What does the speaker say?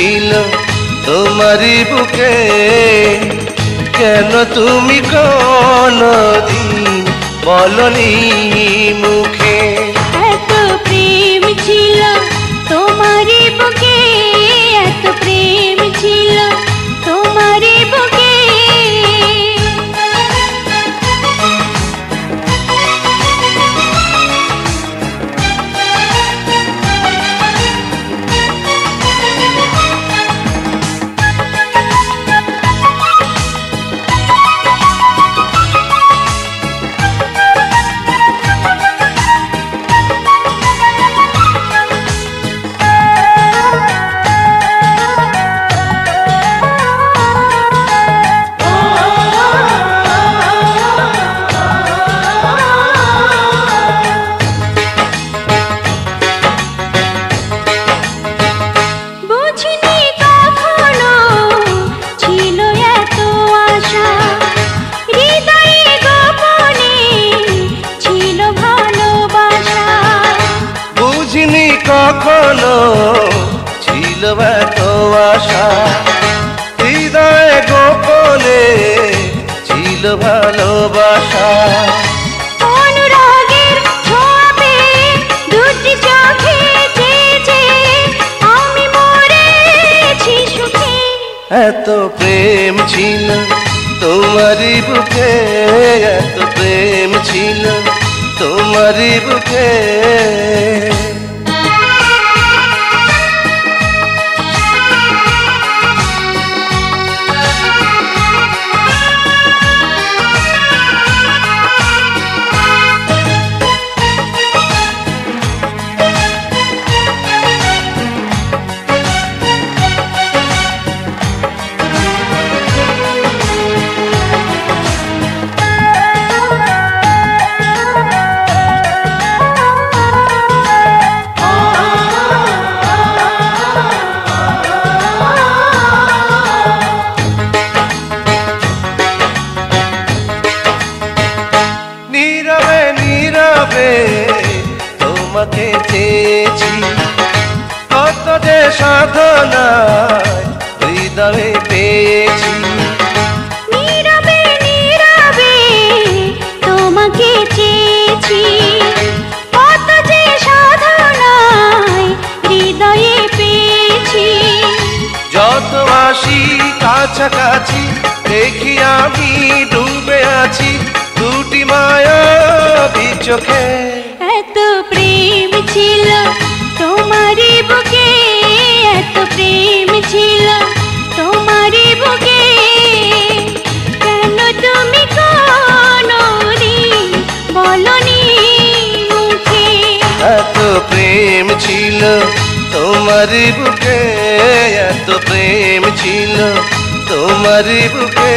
ছিল তোমারই বুকে, কেন তুমি কোনদিন বলনি মুখে? এত প্রেম ছিল তোমারই বুকে, এত প্রেম ছিল তোমারই বুকে। কখনো ছিল এত আশা, হৃদয়ে গোপনে ছিল ভালোবাসা। অনুরাগের ছোঁয়া পেয়ে দুটি চোখে চেয়েছে আমি মরেছি সুখে। এত প্রেম ছিল তোমারই বুকে, এত প্রেম ছিল তোমারই বুকে। নীরবে নীরবে তোমাকে চেয়েছি, কত যে সাধনায় হৃদয়ে পেয়েছি। নীরবে নীরবে তোমাকে চেয়েছি, কত যে সাধনায় হৃদয়ে পেয়েছি। যত আসি কাছাকাছি দেখি আমি ডুবে আছি দুটি মায়াবী চোখে। এত প্রেম ছিল তোমারই বুকে, এত প্রেম ছিল তোমারই বুকে, কেন তুমি কোনদিন বলনি মুখে? এত প্রেম ছিল তোমারই বুকে, এত প্রেম ছিল তোমারই বুকে।